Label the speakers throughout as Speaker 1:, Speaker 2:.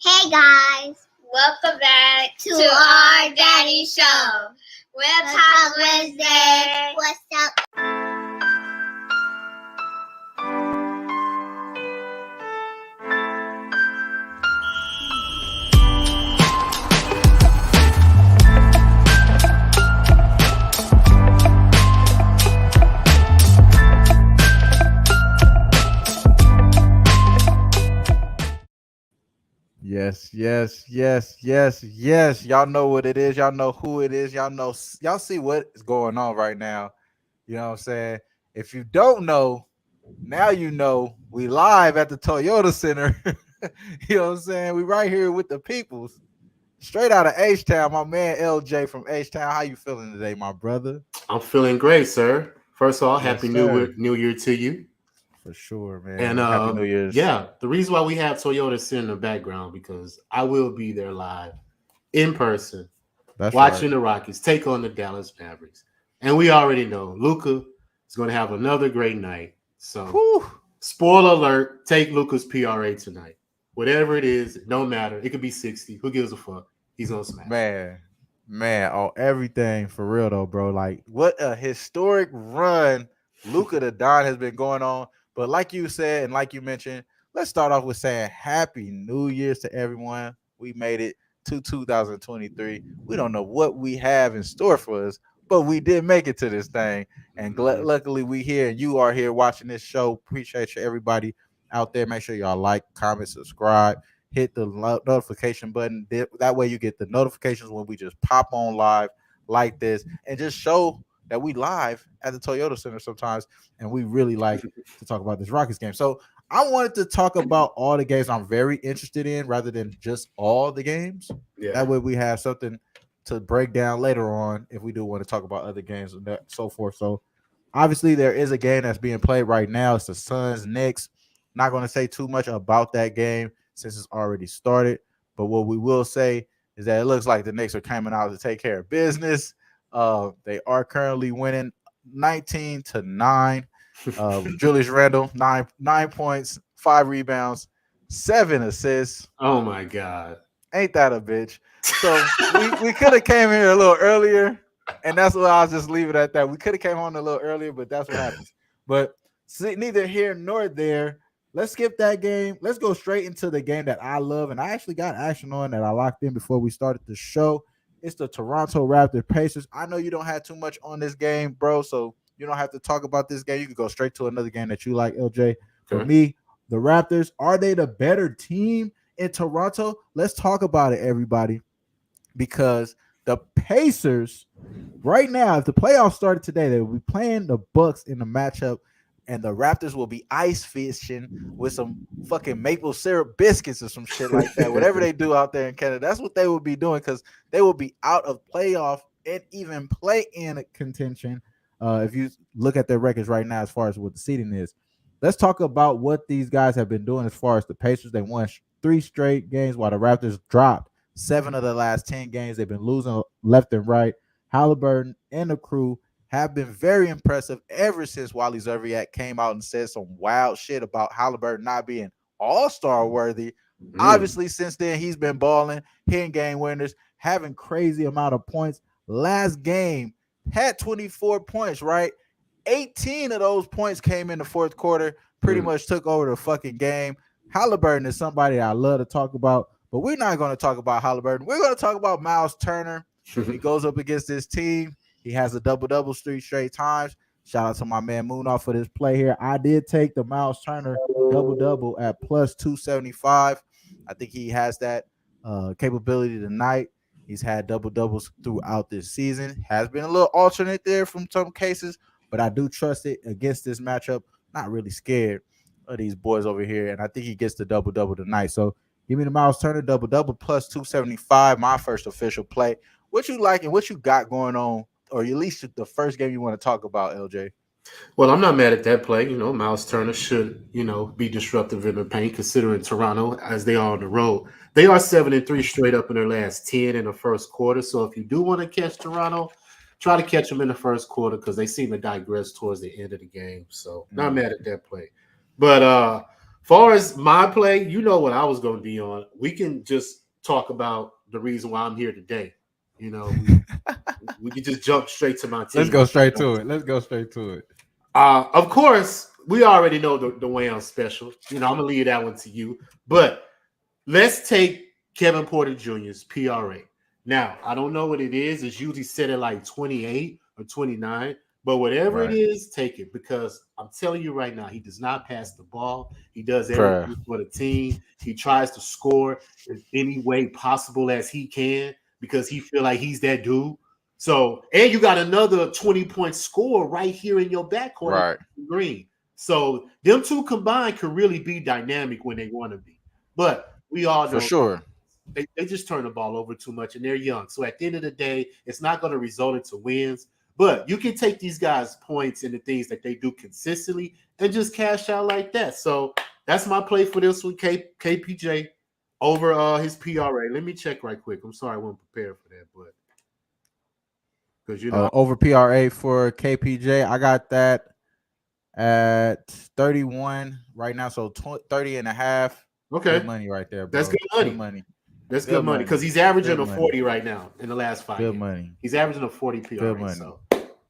Speaker 1: Hey guys, welcome back to our Daddy Show. We'll talk Wednesday. What's up?
Speaker 2: Yes. Y'all know what it is. Y'all know who it is. Y'all see what is going on right now. You know what I'm saying? If you don't know, now you know. We live at the Toyota Center. You know what I'm saying? We right here with the peoples. Straight out of H-Town, my man LJ from H-Town. How you feeling today, my brother?
Speaker 3: I'm feeling great, sir. First of all,
Speaker 2: Yes,
Speaker 3: happy
Speaker 2: sir.
Speaker 3: New Year to you.
Speaker 2: For sure,
Speaker 3: And
Speaker 2: man. Happy New Year's.
Speaker 3: yeah, the reason why we have Toyota Center in the background because I will be there live in person,
Speaker 2: That's right.
Speaker 3: watching the Rockets take on the Dallas Mavericks. And we already know Luka is going to have another great night. So,
Speaker 2: Whew.
Speaker 3: spoiler alert: take Luka's PRA tonight. Whatever it is, no matter. It could be 60. Who gives a fuck? He's gonna smash.
Speaker 2: Man, on everything for real though, bro. Like, what a historic run Luka the Don has been going on. But like you said, and like you mentioned, let's start off with saying Happy New Year's to everyone. We made it to 2023. We don't know what we have in store for us, but we did make it to this thing. And luckily, we here and you are here watching this show. Appreciate you, everybody out there. Make sure y'all like, comment, subscribe, hit the notification button. That way you get the notifications when we just pop on live like this and just show that we live at the Toyota Center sometimes. And we really like to talk about this Rockets game. So I wanted to talk about all the games I'm very interested in rather than just all the games.
Speaker 3: Yeah.
Speaker 2: That way we have something to break down later on if we do want to talk about other games and that, so forth. So obviously there is a game that's being played right now. It's the Suns Knicks. Not going to say too much about that game since it's already started. But what we will say is that it looks like the Knicks are coming out to take care of business. They are currently winning 19-9. Julius Randle, 9 points, 5 rebounds, 7 assists.
Speaker 3: Oh my God.
Speaker 2: Ain't that a bitch? So we could have came here a little earlier, and that's why I'll just leave it at that. We could have came on a little earlier, but that's what happens. But see, neither here nor there. Let's skip that game. Let's go straight into the game that I love, and I actually got action on that I locked in before we started the show. It's the Toronto Raptors Pacers. I know you don't have too much on this game, bro, so you don't have to talk about this game. You can go straight to another game that you like, LJ. For me, the Raptors, are they the better team in Toronto? Let's talk about it, everybody, because the Pacers right now, if the playoffs started today, they will be playing the Bucks in the matchup, and the Raptors will be ice fishing with some fucking maple syrup biscuits or some shit like that. Whatever they do out there in Canada, that's what they will be doing because they will be out of playoff and even play-in contention. If you look at their records right now as far as what the seeding is. Let's talk about what these guys have been doing as far as the Pacers. They won 3 straight games while the Raptors dropped 7 of the last 10 games. They've been losing left and right. Halliburton and the crew have been very impressive ever since Wally Zerviak came out and said some wild shit about Halliburton not being all-star worthy. Obviously, since then, he's been balling, hitting game winners, having crazy amount of points. Last game, had 24 points, right? 18 of those points came in the fourth quarter, pretty much took over the fucking game. Halliburton is somebody I love to talk about, but we're not going to talk about Halliburton. We're going to talk about Miles Turner. He goes up against this team. He has a double-double 3 straight times. Shout out to my man Moonoff for this play here. I did take the Miles Turner double-double at plus 275. I think he has that capability tonight. He's had double-doubles throughout this season. Has been a little alternate there from some cases, but I do trust it against this matchup. Not really scared of these boys over here, and I think he gets the double-double tonight. So give me the Miles Turner double-double plus 275, my first official play. What you like and what you got going on, or at least the first game you want to talk about, LJ?
Speaker 3: Well, I'm not mad at that play. Miles Turner should, be disruptive in the paint, considering Toronto, as they are on the road. They are 7-3 straight up in their last 10 in the first quarter. So if you do want to catch Toronto, try to catch them in the first quarter because they seem to digress towards the end of the game. So not mad at that play. But Far as my play, you know what I was going to be on. We can just talk about the reason why I'm here today. You know, we can just jump straight to my
Speaker 2: Let's
Speaker 3: team.
Speaker 2: go straight to it. Let's go straight to it.
Speaker 3: Of course, we already know the way I'm special. You know, I'm gonna leave that one to you. But let's take Kevin Porter Jr.'s PRA. Now, I don't know what it is. It's usually set at like 28 or 29. But whatever it
Speaker 2: Right.
Speaker 3: is, take it because I'm telling you right now, he does not pass the ball. He does
Speaker 2: Bruh.
Speaker 3: everything for the team. He tries to score in any way possible as he can because he feel like he's that dude. So, and you got another 20-point score right here in your backcourt
Speaker 2: Right.
Speaker 3: in Green. So, them two combined could really be dynamic when they want to be. But we all
Speaker 2: For
Speaker 3: know
Speaker 2: sure.
Speaker 3: they just turn the ball over too much and they're young. So at the end of the day, it's not going to result into wins. But you can take these guys' points and the things that they do consistently and just cash out like that. So that's my play for this one, KPJ over his PRA. Let me check right quick. I'm sorry I wasn't prepared for that, but because
Speaker 2: Over PRA for KPJ, I got that at 31 right now. So 30 and a half.
Speaker 3: okay,
Speaker 2: Good money right there,
Speaker 3: that's
Speaker 2: bro.
Speaker 3: good money.
Speaker 2: Good money.
Speaker 3: That's good
Speaker 2: Good
Speaker 3: money
Speaker 2: money.
Speaker 3: because he's averaging
Speaker 2: Good
Speaker 3: a
Speaker 2: money.
Speaker 3: 40 right now in the last 5
Speaker 2: Good
Speaker 3: games.
Speaker 2: money.
Speaker 3: He's averaging a 40 PRA.
Speaker 2: Good money.
Speaker 3: So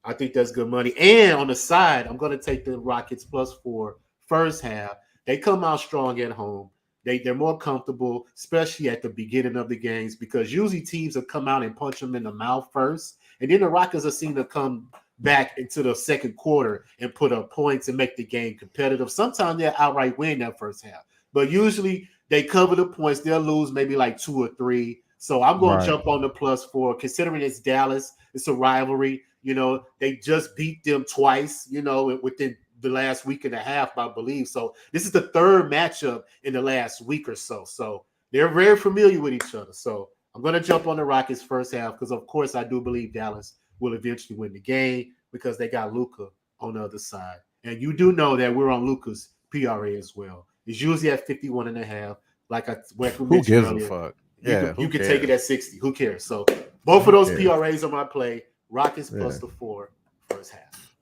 Speaker 3: I think that's good money. And on the side, I'm going to take the Rockets +4 first half. They come out strong at home. They're more comfortable, especially at the beginning of the games, because usually teams will come out and punch them in the mouth first. And then the Rockets are seen to come back into the second quarter and put up points and make the game competitive. Sometimes they'll outright win that first half. But usually they cover the points. They'll lose maybe like 2 or 3. So I'm going to
Speaker 2: Right.
Speaker 3: jump on the +4, considering it's Dallas. It's a rivalry. You know, they just beat them twice, you know, within the last week and a half, I believe. So this is the third matchup in the last week or so. So they're very familiar with each other. So I'm going to jump on the Rockets first half because, of course, I do believe Dallas will eventually win the game because they got Luka on the other side. And you do know that we're on Luka's PRA as well. It's usually at 51.5. Like we
Speaker 2: Who
Speaker 3: mentioned
Speaker 2: gives
Speaker 3: earlier.
Speaker 2: a fuck?
Speaker 3: You
Speaker 2: Yeah,
Speaker 3: can
Speaker 2: who
Speaker 3: take
Speaker 2: cares?
Speaker 3: it at 60. Who cares? So both
Speaker 2: Who
Speaker 3: of those
Speaker 2: cares?
Speaker 3: PRAs on my play. Rockets
Speaker 2: Yeah.
Speaker 3: +4 first half.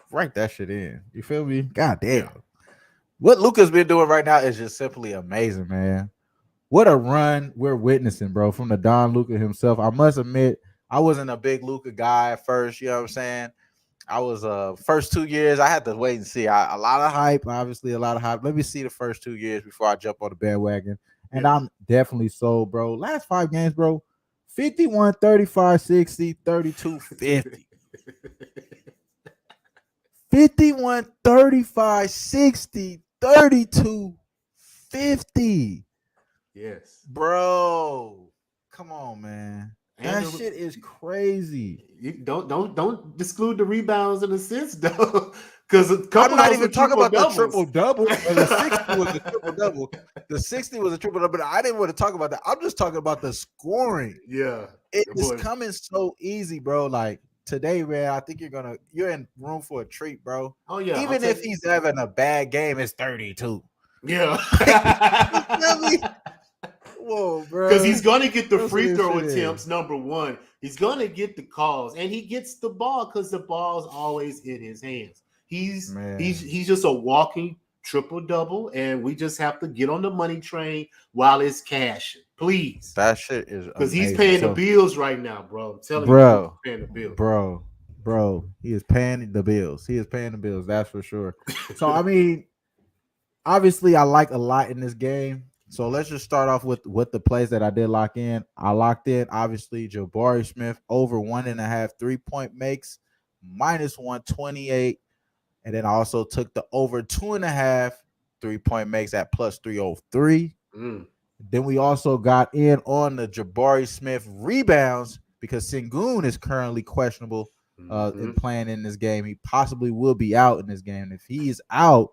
Speaker 2: Write that shit in. You feel me? God damn.
Speaker 3: Yeah.
Speaker 2: What Luka's been doing right now is just simply amazing, man. What a run we're witnessing, bro, from the Don Luka himself. I must admit, I wasn't a big Luka guy at first, you know what I'm saying? I was first 2 years, I had to wait and see. A lot of hype, obviously a lot of hype. Let me see the first 2 years before I jump on the bandwagon. And
Speaker 3: Yeah.
Speaker 2: I'm definitely sold, bro. Last 5 games, bro. 51, 35, 60, 32, 50. 51, 35, 60, 32, 50.
Speaker 3: Yes.
Speaker 2: Bro, come on, man.
Speaker 3: And
Speaker 2: That shit is crazy.
Speaker 3: you don't exclude the rebounds and assists though, because a couple
Speaker 2: I'm
Speaker 3: of
Speaker 2: not
Speaker 3: those were
Speaker 2: even talking about the
Speaker 3: triple
Speaker 2: triple double. The 60 was a triple double. The 60 was a triple double. But I didn't want to talk about that. I'm just talking about the scoring.
Speaker 3: Yeah,
Speaker 2: It
Speaker 3: the
Speaker 2: is
Speaker 3: boy.
Speaker 2: coming so easy, bro. Like today, man, I think you're in room for a treat, bro.
Speaker 3: Oh yeah, I'll
Speaker 2: Even if
Speaker 3: take-
Speaker 2: he's having a bad game, it's 32.
Speaker 3: yeah,
Speaker 2: You feel me? Whoa, bro.
Speaker 3: because he's gonna get the
Speaker 2: That's what
Speaker 3: free
Speaker 2: this
Speaker 3: throw
Speaker 2: shit is.
Speaker 3: attempts. Number one, he's gonna get the calls, and he gets the ball because the ball's always in his hands. He's
Speaker 2: Man.
Speaker 3: he's just a walking triple double, and we just have to get on the money train while it's cashing, please.
Speaker 2: That shit is
Speaker 3: Because he's
Speaker 2: amazing.
Speaker 3: paying
Speaker 2: So,
Speaker 3: the bills right now, bro. I'm telling you,
Speaker 2: bro,
Speaker 3: he's paying the bills.
Speaker 2: bro, he is paying the bills. He is paying the bills. That's for sure. So I mean, obviously, I like a lot in this game. So let's just start off with the plays that I did lock in. I locked in obviously Jabari Smith over 1.5 3-point makes minus 128, and then I also took the over 2.5 3-point makes at plus 303.
Speaker 3: Mm.
Speaker 2: Then we also got in on the Jabari Smith rebounds because Sengun is currently questionable in playing in this game. He possibly will be out in this game. If he's out,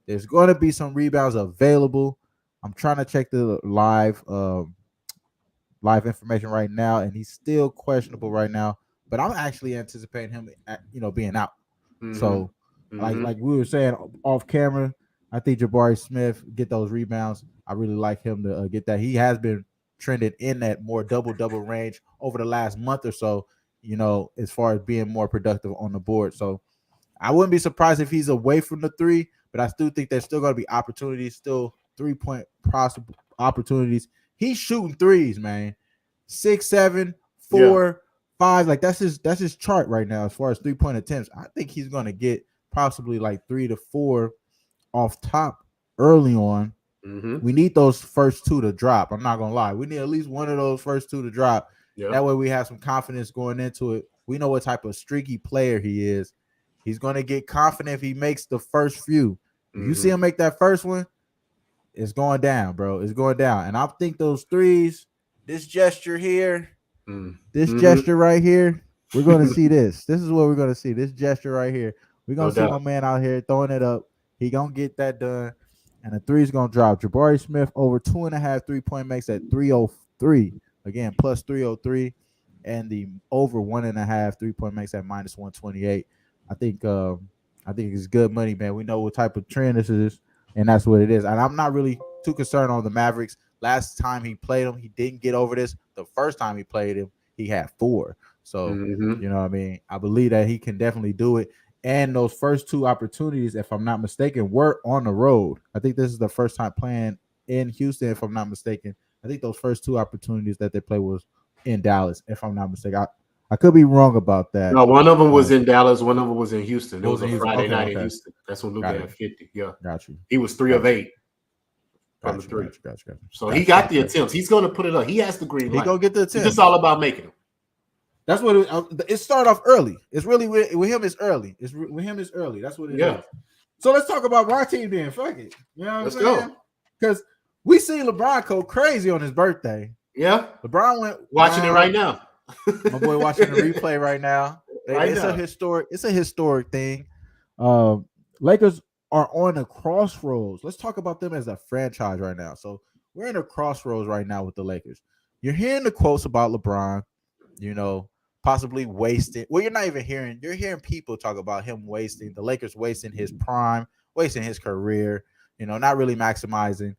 Speaker 2: there's going to be some rebounds available. I'm trying to check the live information right now, and he's still questionable right now. But I'm actually anticipating him, being out. So, like we were saying off camera, I think Jabari Smith get those rebounds. I really like him to get that. He has been trending in that more double range over the last month or so. As far as being more productive on the board. So I wouldn't be surprised if he's away from the 3, but I still think there's still going to be opportunities, still 3-point possible opportunities. He's shooting threes, man. 6, 7,
Speaker 3: Yeah.
Speaker 2: 4, 5. Like that's his chart right now as far as 3-point attempts. I think he's going to get possibly like 3 to 4 off top early on.
Speaker 3: Mm-hmm.
Speaker 2: We need those first two to drop. I'm not gonna lie. We need at least one of those first two to drop.
Speaker 3: Yeah.
Speaker 2: That way we have some confidence going into it. We know what type of streaky player he is. He's gonna get confident if he makes the first few. If you see him make that first one, it's going down, bro. It's going down. And I think those threes, this gesture here, this gesture right here, we're gonna see this. This is what we're gonna see. This gesture right here. We're gonna see my man out here throwing it up. He gonna get that done. And the three is going to drop. Jabari Smith over 2.5 3-point makes at 303. Again, plus 303. And the over 1.5 3-point makes at minus 128. I think it's good money, man. We know what type of trend this is, and that's what it is. And I'm not really too concerned on the Mavericks. Last time he played them, he didn't get over this. The first time he played him, he had 4. So, you know what I mean? I believe that he can definitely do it. And those first two opportunities, if I'm not mistaken, were on the road. I think this is the first time playing in Houston, if I'm not mistaken. I think those first two opportunities that they played was in Dallas, if I'm not mistaken. I could be wrong about that.
Speaker 3: No, one of them was in Dallas. One of them was in Houston. It was a Friday night in
Speaker 2: Okay.
Speaker 3: Houston. That's when Luka had 50. Yeah.
Speaker 2: Got you.
Speaker 3: He was 3 of 8 from the three.
Speaker 2: Gotcha.
Speaker 3: So he got the attempts. He's going to put it up. He has the green light.
Speaker 2: He's going to get the attempts.
Speaker 3: It's just all about making them.
Speaker 2: That's what it started off early. It's really with him. It's early. With him. It's early. That's what it is. So let's talk about my team then. Fuck it. You know what I'm saying? Go. Because we seen LeBron go crazy on his birthday.
Speaker 3: Yeah.
Speaker 2: LeBron went
Speaker 3: watching it right now.
Speaker 2: My boy watching the replay right now. It's a historic thing. Lakers are on a crossroads. Let's talk about them as a franchise right now. So we're in a crossroads right now with the Lakers. You're hearing the quotes about LeBron, you know, possibly wasting. Well, you're not even hearing. You're hearing people talk about him wasting, the Lakers wasting his prime, wasting his career, you know, not really maximizing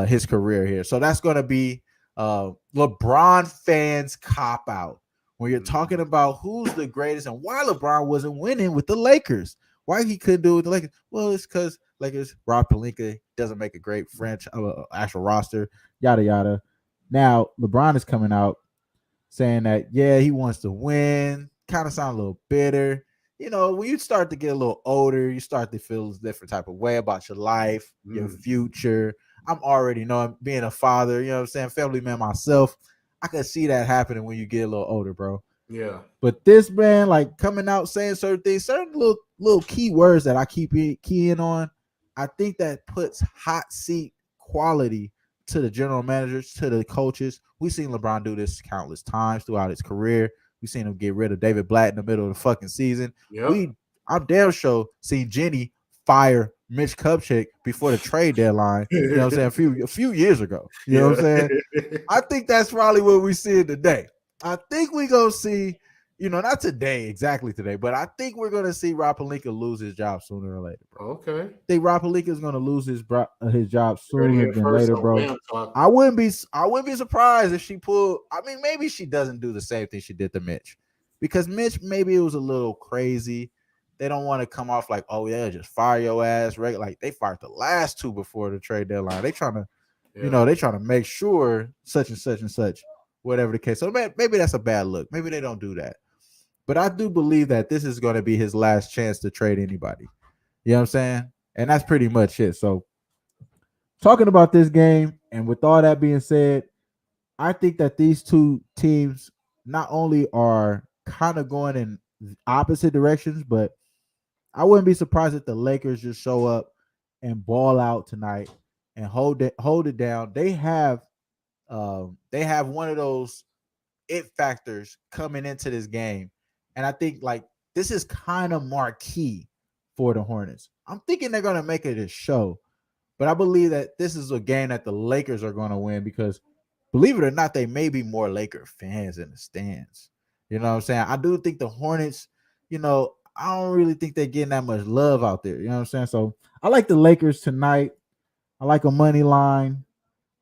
Speaker 2: his career here. So that's going to be LeBron fans cop out when you're talking about who's the greatest and why LeBron wasn't winning with the Lakers. Why he couldn't do it with the Lakers? Well, it's because Lakers, Rob Pelinka doesn't make a great franchise, actual roster, yada, yada. Now, LeBron is coming out saying that, yeah, he wants to win, kind of sound a little bitter. You know, when you start to get a little older, you start to feel a different type of way about your life, your future. I'm already knowing, being a father, you know what I'm saying, family man myself, I can see that happening when you get a little older, bro.
Speaker 3: Yeah.
Speaker 2: But this man, like, coming out saying certain things, certain little key words that I keep keying on, I think that puts hot seat quality to the general managers, to the coaches. We've seen LeBron do this countless times throughout his career. We've seen him get rid of David Blatt in the middle of the fucking season.
Speaker 3: Yep.
Speaker 2: I'm damn sure seen Jenny fire Mitch Kupchak before the trade deadline. You know what I'm saying? A few years ago. You know what I'm saying? I think that's probably what we see today. I think we're going to see, you know, not today, exactly today, but I think we're going to see Rob Pelinka lose his job sooner or later, bro.
Speaker 3: Okay.
Speaker 2: I think Rob Pelinka is going to lose his job sooner than later, bro. I wouldn't be surprised if she pulled. I mean, maybe she doesn't do the same thing she did to Mitch, because Mitch, maybe it was a little crazy. They don't want to come off like, oh yeah, just fire your ass. Like they fired the last two before the trade deadline. They trying to, you know, they trying to make sure such and such and such, whatever the case. So maybe that's a bad look. Maybe they don't do that. But I do believe that this is going to be his last chance to trade anybody. You know what I'm saying? And that's pretty much it. So talking about this game, and with all that being said, I think that these two teams not only are kind of going in opposite directions, but I wouldn't be surprised if the Lakers just show up and ball out tonight and hold it down. They have one of those it factors coming into this game. And I think like this is kind of marquee for the Hornets. I'm thinking they're going to make it a show, but I believe that this is a game that the Lakers are going to win because, believe it or not, they may be more Laker fans in the stands. You know what I'm saying? I do think the Hornets, you know, I don't really think they're getting that much love out there. You know what I'm saying? So I like the Lakers tonight. I like a money line.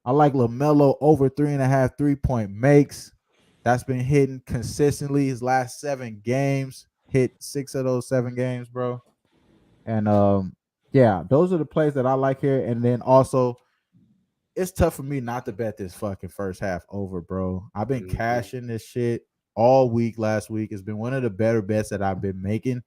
Speaker 2: I like LaMelo over 3.5 3-point makes. That's been hitting consistently his last 7 games. Hit 6 of those 7 games, bro. And Yeah, those are the plays that I like here. And then also, it's tough for me not to bet this fucking first half over, bro. I've been
Speaker 3: Mhm.
Speaker 2: cashing this shit all week last week. It's been one of the better bets that I've been making.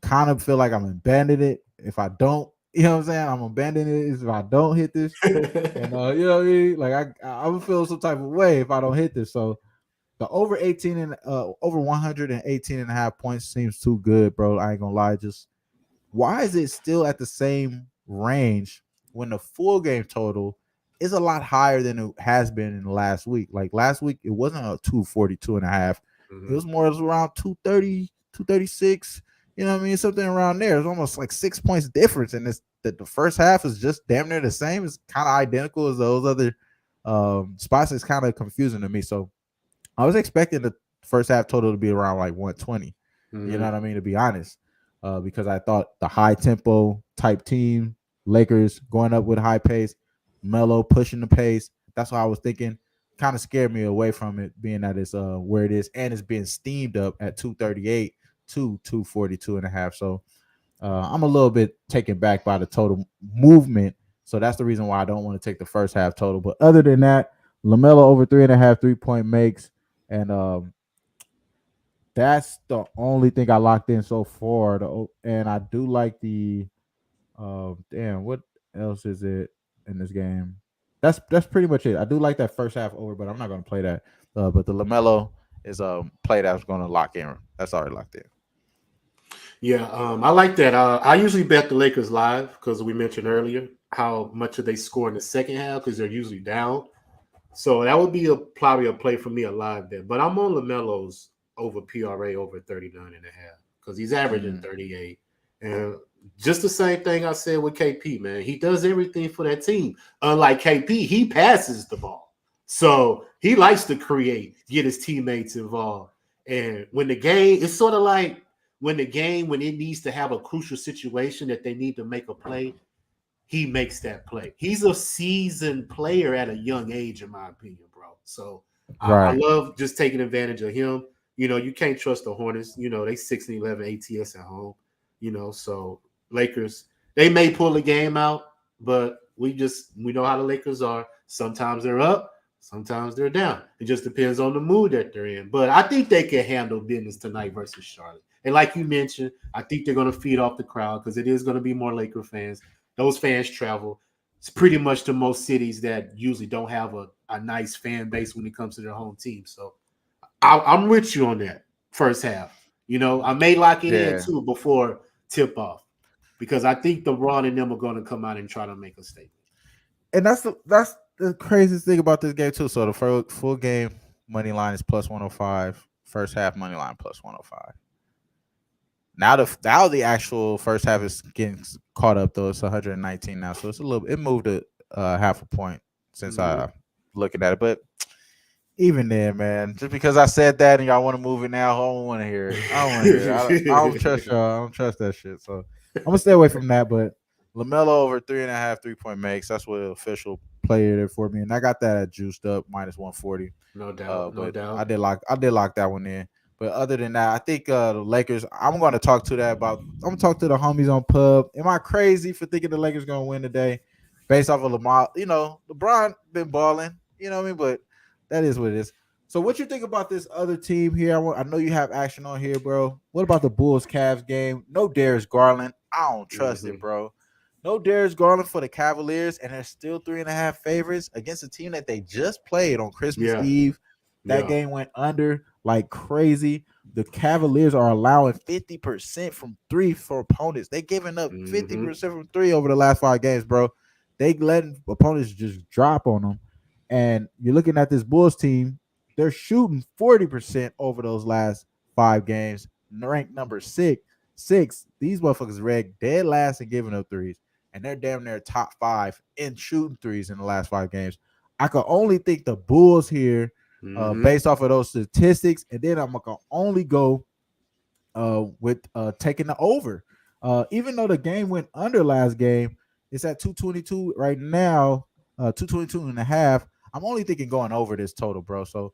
Speaker 2: Kind of feel like I'm abandoning it. If I don't, you know what I'm saying? I'm abandoning it if I don't hit this. And you know what I mean? Like I would feel some type of way if I don't hit this. So the over 18 and over 118 and a half points seems too good, bro. I ain't gonna lie. Just why is it still at the same range when the full game total is a lot higher than it has been in the last week? Like last week, it wasn't a 242 and a half. It
Speaker 3: Mhm.
Speaker 2: was more, it was around 230, 236. You know what I mean? Something around there. It's almost like 6 points difference. And it's that the first half is just damn near the same. It's kind of identical as those other spots. It's kind of confusing to me. So I was expecting the first half total to be around like 120. You know
Speaker 3: Mhm.
Speaker 2: what I mean? To be honest, because I thought the high tempo type team, Lakers going up with high pace, Melo pushing the pace. That's what I was thinking. Kind of scared me away from it, being that it's where it is and it's being steamed up at 238 to 242 and a half. So I'm a little bit taken back by the total movement. So that's the reason why I don't want to take the first half total. But other than that, LaMelo over 3.5 3-point makes, and that's the only thing I locked in so far. And I do like the damn, what else is it in this game? That's pretty much it. I do like that first half over, but I'm not gonna play that. But the LaMelo is a play that I was gonna lock in. That's already locked in.
Speaker 3: Yeah, I like that. I usually bet the Lakers live because we mentioned earlier how much of they score in the second half because they're usually down. So that would be probably a play for me, a live bet. But I'm on LaMelo's over PRA over 39 and a half because he's averaging
Speaker 2: Mm.
Speaker 3: 38. And just the same thing I said with KP, man. He does everything for that team. Unlike KP, he passes the ball. So he likes to create, get his teammates involved. And when the game, it's sort of like when it needs to have a crucial situation that they need to make a play, he makes that play. He's a seasoned player at a young age, in my opinion, bro. So I
Speaker 2: Right.
Speaker 3: love just taking advantage of him. You know, you can't trust the Hornets. You know, they 6-11 ATS at home. You know, so Lakers, they may pull a game out, but we know how the Lakers are. Sometimes they're up, sometimes they're down. It just depends on the mood that they're in. But I think they can handle business tonight versus Charlotte. And like you mentioned, I think they're going to feed off the crowd because it is going to be more Laker fans. Those fans travel. It's pretty much to most cities that usually don't have a nice fan base when it comes to their home team. So I'm with you on that first half. You know, I may lock it in
Speaker 2: Yeah.
Speaker 3: too before tip off because I think the Ron and them are going to come out and try to make a statement.
Speaker 2: And that's the craziest thing about this game too. So the full game money line is plus 105. First half money line plus 105. Now the actual first half is getting caught up though. It's 119 now, so it's a little. It moved a half a point since
Speaker 3: Mm-hmm.
Speaker 2: I looking at it. But even then, man, just because I said that and y'all want to move it now, I don't want to hear it. I don't want to hear it. I don't trust y'all. I don't trust that shit. So I'm gonna stay away from that. But Lamelo over 3.5 3-point makes. That's what the official player there for me, and I got that at juiced up minus 140.
Speaker 3: No doubt, no
Speaker 2: But
Speaker 3: doubt.
Speaker 2: I did lock that one in. But other than that, I think the Lakers. I'm going to talk to that about. I'm going to talk to the homies on pub. Am I crazy for thinking the Lakers going to win today, based off of Lamar? You know, LeBron been balling. You know what I mean? But that is what it is. So, what you think about this other team here? I know you have action on here, bro. What about the Bulls Cavs game? No Darius Garland. I don't trust it,
Speaker 3: Mm-hmm.
Speaker 2: bro. No Darius Garland for the Cavaliers, and they're still 3.5 favorites against a team that they just played on Christmas
Speaker 3: Yeah,
Speaker 2: Eve. That
Speaker 3: yeah.
Speaker 2: game went under like crazy. The Cavaliers are allowing 50% from three for opponents. They giving up
Speaker 3: Mm-hmm.
Speaker 2: 50% from three over the last 5 games, bro. They letting opponents just drop on them. And you're looking at this Bulls team, they're shooting 40% over those last 5 games, ranked number six. Six, these motherfuckers ranked dead last in giving up threes, and they're damn near top 5 in shooting threes in the last 5 games. I could only think the Bulls here,
Speaker 3: Mm-hmm.
Speaker 2: based off of those statistics, and then I'm gonna only go with taking the over. Even though the game went under last game, it's at 222 right now, 222 and a half. I'm only thinking going over this total, bro. So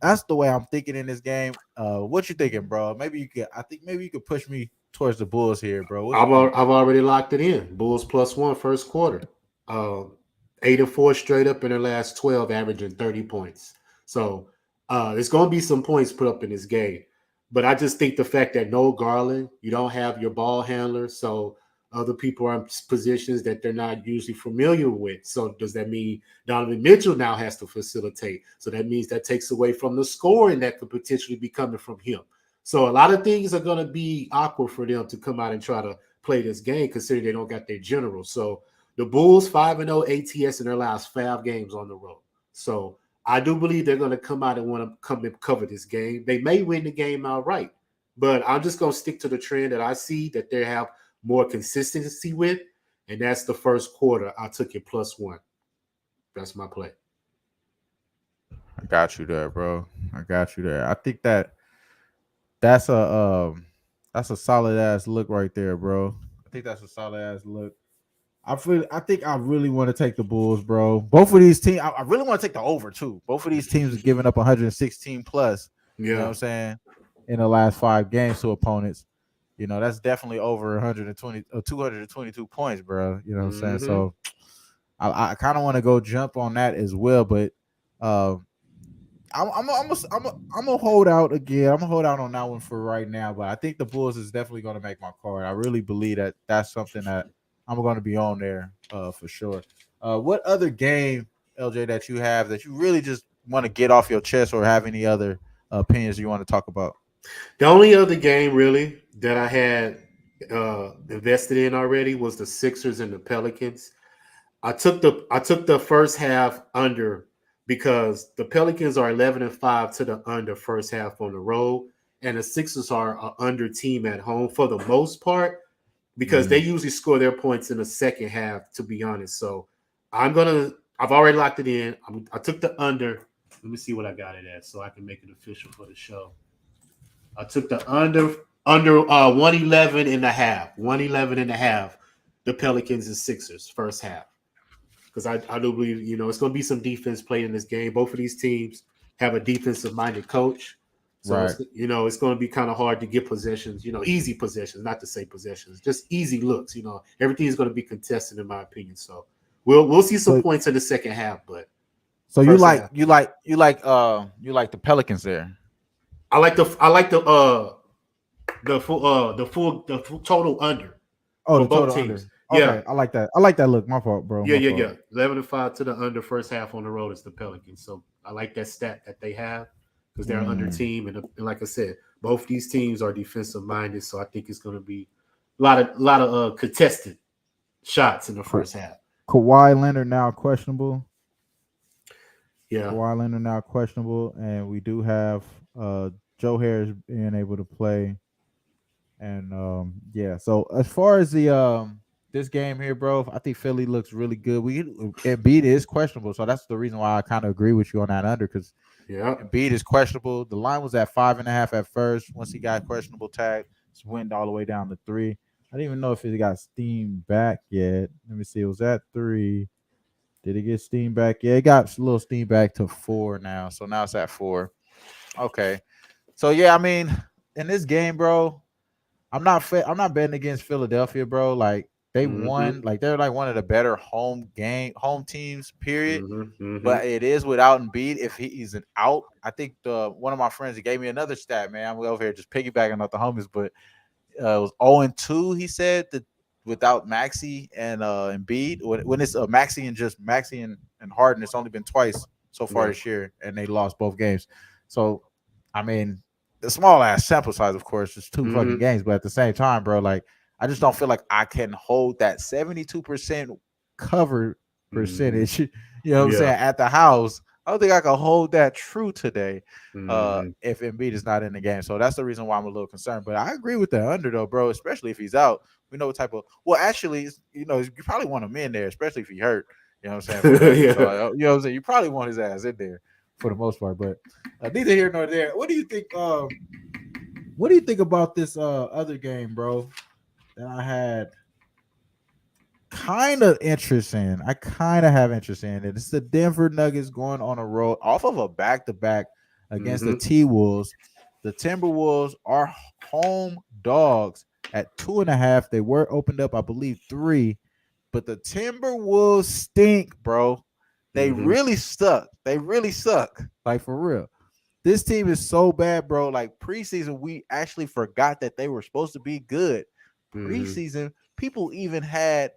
Speaker 2: that's the way I'm thinking in this game. What you thinking, bro? Maybe you could. I think maybe you could push me towards the Bulls here, bro. What you think?
Speaker 3: I've already locked it in. Bulls +1 first quarter. 8-4 straight up in their last 12, averaging 30 points. So there's going to be some points put up in this game. But I just think the fact that no Garland, you don't have your ball handler, so other people are in positions that they're not usually familiar with. So does that mean Donovan Mitchell now has to facilitate? So that means that takes away from the scoring that could potentially be coming from him. So a lot of things are going to be awkward for them to come out and try to play this game, considering they don't got their general. So the Bulls 5-0 ATS in their last 5 games on the road. So I do believe they're going to come out and want to come and cover this game. They may win the game outright, but I'm just going to stick to the trend that I see that they have more consistency with, and that's the first quarter. I took it +1. That's my play.
Speaker 2: I got you there, bro. I got you there. I think that's a solid ass look right there, bro. I think that's a solid ass look. I think I really want to take the Bulls, bro. Both of these teams, I really want to take the over too. Both of these teams are giving up 116 plus. You know what I'm saying? In the last 5 games to opponents. You know, that's definitely over 120 or 222 points, bro. You know what I'm saying? So I kind of want to go jump on that as well, but I'm gonna hold out again. I'm gonna hold out on that one for right now, but I think the Bulls is definitely gonna make my card. I really believe that that's something that I'm gonna be on there for sure. What other game, LJ, that you have that you really just want to get off your chest, or have any other opinions you want to talk about?
Speaker 3: The only other game really that I had invested in already was the Sixers and the Pelicans. I took the first half under because the Pelicans are 11-5 to the under first half on the road, and the Sixers are an under team at home for the most part because they usually score their points in the second half. To be honest, so I've already locked it in. I took the under. Let me see what I got it at so I can make it official for the show. I took the under 111 and a half. 111 and a half. The Pelicans and Sixers first half. Because I do believe, it's going to be some defense played in this game. Both of these teams have a defensive-minded coach. So,
Speaker 2: Right.
Speaker 3: it's going to be kind of hard to get possessions, easy possessions, not to say possessions, just easy looks. Everything is going to be contested in my opinion. So we'll see some points in the second half, but
Speaker 2: so you like the Pelicans there.
Speaker 3: I like the full total under.
Speaker 2: Oh, the
Speaker 3: both
Speaker 2: total
Speaker 3: teams.
Speaker 2: under.
Speaker 3: Yeah.
Speaker 2: Okay, I like that. I like that look. My fault, bro.
Speaker 3: Yeah,
Speaker 2: My fault.
Speaker 3: 11-5 to the under first half on the road is the Pelicans. So I like that stat that they have because they're an under team, and like I said, both these teams are defensive minded. So I think it's going to be a lot of contested shots in the first half.
Speaker 2: Kawhi Leonard now questionable.
Speaker 3: Yeah,
Speaker 2: Kawhi Leonard now questionable, and we do have Joe Harris being able to play. And so as far as the this game here, bro, I think Philly looks really good. Embiid is questionable, so that's the reason why I kind of agree with you on that under, because Embiid is questionable. The line was at 5.5 at first. Once he got questionable tag, it's went all the way down to 3. I didn't even know if it got steamed back yet. Let me see. It was at 3. Did it get steamed back? Yeah, it got a little steamed back to 4 now. So now it's at 4. Okay. So yeah, I mean, in this game, bro, I'm not betting against Philadelphia, bro. Like they won, like they're like one of the better home teams, period. But it is without Embiid. If he's an out, I think one of my friends, he gave me another stat, man. I'm over here just piggybacking off the homies, but it was 0-2. He said that without Maxey and Embiid, when it's Maxey and Harden, it's only been twice so far this year, and they lost both games. So, I mean, the small ass sample size, of course, it's 2 fucking games, but at the same time, bro, like I just don't feel like I can hold that 72% cover percentage. You know what I'm saying, at the house. I don't think I can hold that true today if Embiid is not in the game. So that's the reason why I'm a little concerned. But I agree with the under, though, bro, especially if he's out. We know what type of – well, actually, you probably want him in there, especially if he hurt. You know what I'm saying? So, you know what I'm saying? You probably want his ass in there for the most part. But neither here nor there. What do you think What do you think about this other game, bro, that I had kind of interest in? I kind of have interest in it. It's the Denver Nuggets going on a road off of a back-to-back against the T-Wolves. The Timberwolves are home dogs at 2.5. They were opened up, I believe, 3. But the Timberwolves stink, bro. They
Speaker 3: Mm-hmm.
Speaker 2: really suck. They really suck. Like for real. This team is so bad, bro. Like preseason, we actually forgot that they were supposed to be good.
Speaker 3: Mm-hmm.
Speaker 2: Preseason, people even had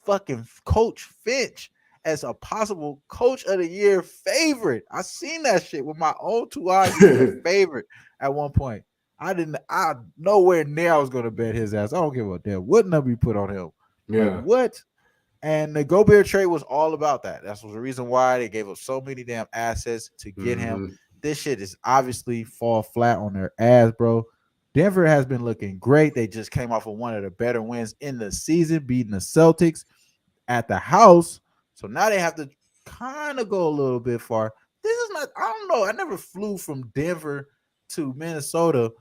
Speaker 2: fucking Coach Finch as a possible Coach of the Year favorite. I seen that shit with my own 2 eyes. He was a favorite at one point. I nowhere near I was gonna bet his ass. I don't give a damn what number you put on him. Like
Speaker 3: Yeah.
Speaker 2: what? And the Gobert trade was all about that. That's the reason why they gave up so many damn assets to get him.
Speaker 3: Mm-hmm.
Speaker 2: This shit is obviously fall flat on their ass, bro. Denver has been looking great. They just came off of one of the better wins in the season, beating the Celtics at the house. So now they have to kind of go a little bit far. This is not, I don't know. I never flew from Denver to Minnesota.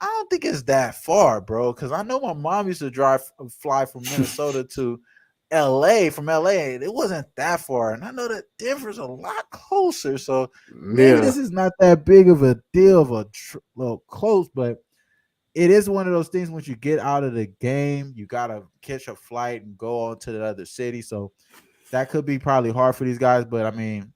Speaker 2: I don't think it's that far, bro. Because I know my mom used to fly from Minnesota to LA from LA. It wasn't that far. And I know that Denver's a lot closer. So maybe
Speaker 3: Yeah.
Speaker 2: this is not that big of a deal of a little close, but it is one of those things once you get out of the game, you got to catch a flight and go on to the other city. So that could be probably hard for these guys. But I mean,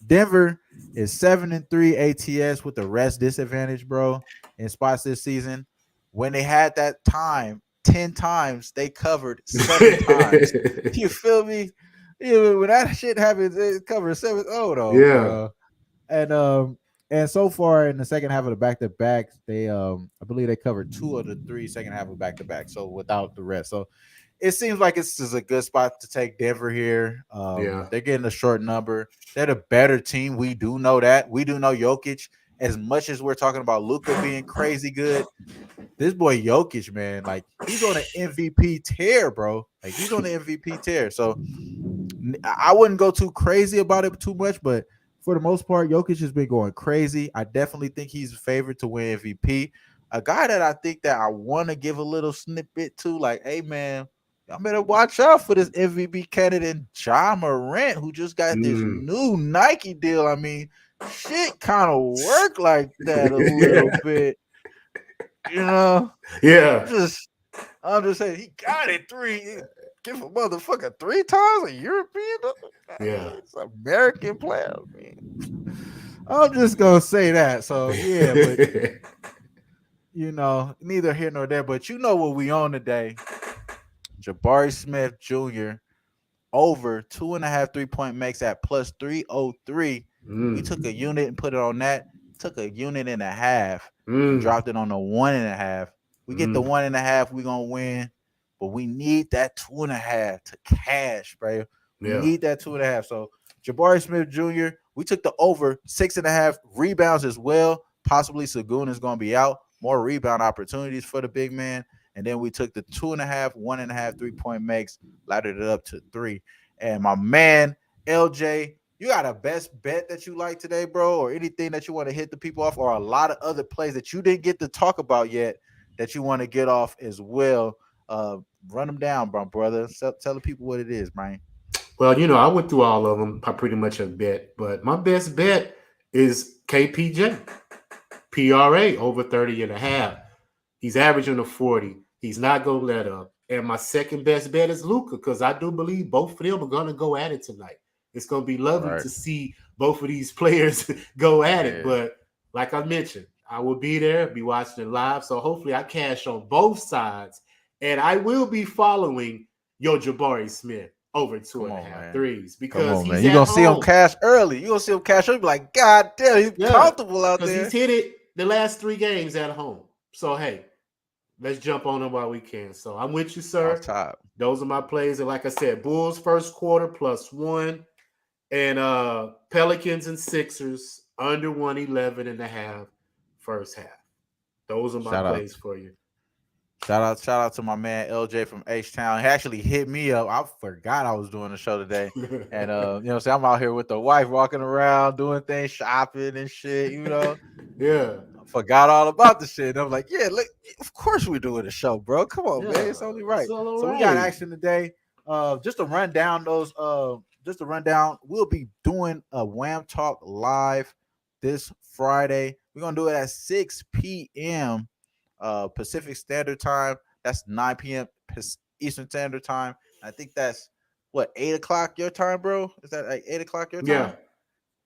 Speaker 2: Denver is 7-3 ATS with the rest disadvantage, bro, in spots this season. When they had that time, 10 times, they covered 7 times. You feel me? When that shit happens, they cover 7. Oh no,
Speaker 3: Yeah.
Speaker 2: bro. And so far in the second half of the back to back, they I believe they covered 2 of the 3 second half of back to back. So without the rest. So it seems like it's just a good spot to take Denver here.
Speaker 3: Yeah.
Speaker 2: They're getting a short number. They're the better team. We do know that. We do know Jokic. As much as we're talking about Luka being crazy good, this boy Jokic, man, like he's on an MVP tear, bro. Like he's on an MVP tear. So I wouldn't go too crazy about it too much, but for the most part, Jokic has been going crazy. I definitely think he's favored to win MVP. A guy that I think that I want to give a little snippet to, like, hey man, y'all better watch out for this MVP candidate, Ja Morant, who just got this
Speaker 3: Mm.
Speaker 2: new Nike deal. I mean, shit kind of work like that a little bit, you know.
Speaker 3: Yeah.
Speaker 2: I'm just saying he got it 3. Give a motherfucker 3 times a European.
Speaker 3: Yeah.
Speaker 2: It's an American player, man. I'm just gonna say that. So yeah, but neither here nor there. But you know what we on today? Jabari Smith Jr. over 2.5 3-point makes at plus 303. We took a unit and put it on that. Took a unit and a half and dropped it on the 1.5. We get the 1.5, we're gonna win. But we need that 2.5 to cash, bro. We
Speaker 3: Yeah.
Speaker 2: need that 2.5. So Jabari Smith Jr., we took the over 6.5 rebounds as well. Possibly Sagoon is gonna be out. More rebound opportunities for the big man. And then we took the 2.5, 1.5 3-point makes, laddered it up to 3. And my man, LJ, you got a best bet that you like today, bro, or anything that you want to hit the people off, or a lot of other plays that you didn't get to talk about yet that you want to get off as well? Run them down, bro, brother. Tell the people what it is, Brian.
Speaker 3: Well, I went through all of them. I pretty much have bet, but my best bet is KPJ. PRA over 30.5. He's averaging a 40. He's not going to let up. And my second best bet is Luka, because I do believe both of them are going to go at it tonight. It's going to be lovely to see both of these players go at it. But like I mentioned, I will be there, be watching it live. So hopefully I cash on both sides. And I will be following your Jabari Smith over 2.5 threes, because he's
Speaker 2: you're
Speaker 3: at
Speaker 2: going to see him
Speaker 3: home.
Speaker 2: cash early. You're going to see him cash early. Be like, God damn, he's comfortable out there.
Speaker 3: Because he's hit it the last 3 games at home. So, hey, let's jump on him while we can. So I'm with you, sir.
Speaker 2: Top.
Speaker 3: Those are my plays. And like I said, Bulls first quarter +1, and Pelicans and Sixers under 111.5 first half. Those are my plays for you.
Speaker 2: Shout out to my man LJ from H-Town. He actually hit me up. I forgot I was doing the show today. And so I'm out here with the wife walking around doing things, shopping and shit,
Speaker 3: Yeah.
Speaker 2: I forgot all about the shit. And I'm like, yeah, look, of course we're doing a show, bro. Come on, man. It's only right. So we got action today. Just to run down we'll be doing a Wham Talk live this Friday. We're gonna do it at 6 p.m. Pacific Standard Time. That's 9 p.m. Eastern Standard Time. I think that's what 8 o'clock your time, bro. Is that like 8 o'clock your
Speaker 3: Yeah.
Speaker 2: time?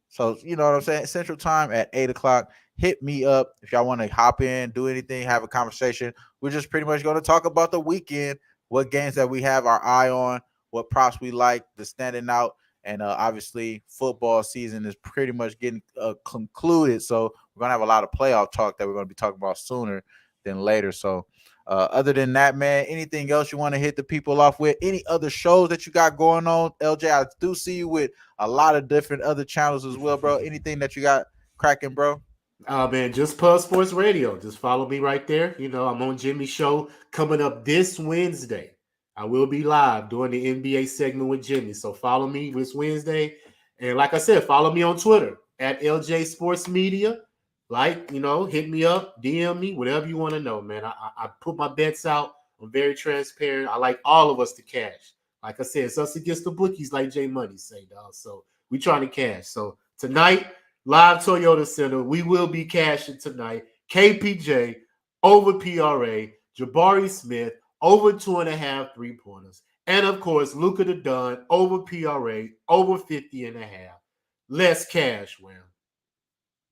Speaker 2: So you know what I'm saying? Central Time at 8 o'clock. Hit me up if y'all want to hop in, do anything, have a conversation. We're just pretty much going to talk about the weekend, what games that we have our eye on, what props we like, the standing out, and obviously football season is pretty much getting concluded. So we're gonna have a lot of playoff talk that we're gonna be talking about sooner than later. So other than that, man, anything else you want to hit the people off with? Any other shows that you got going on, LJ? I do see you with a lot of different other channels as well, bro. Anything that you got cracking, bro?
Speaker 3: Man, just Pub Sports Radio. Just follow me right there. You know, I'm on Jimmy's show coming up this Wednesday. I will be live doing the NBA segment with Jimmy. So follow me this Wednesday. And like I said, follow me on Twitter at LJ Sports Media. Like, you know, hit me up, DM me, whatever you want to know, man. I put my bets out. I'm very transparent. I like all of us to cash. Like I said, it's us against the bookies, like Jay Money say, dog. So we trying to cash. So tonight, live Toyota Center. We will be cashing tonight. KPJ over PRA. Jabari Smith over 2.5 3-pointers. And of course, Luka the Dunn over PRA over 50.5. Less cash, Wham.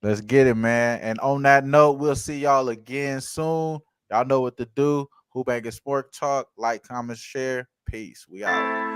Speaker 2: Let's get it, man. And on that note, we'll see y'all again soon. Y'all know what to do. Who-Bangin Sport Talk. Like, comment, share. Peace. We out.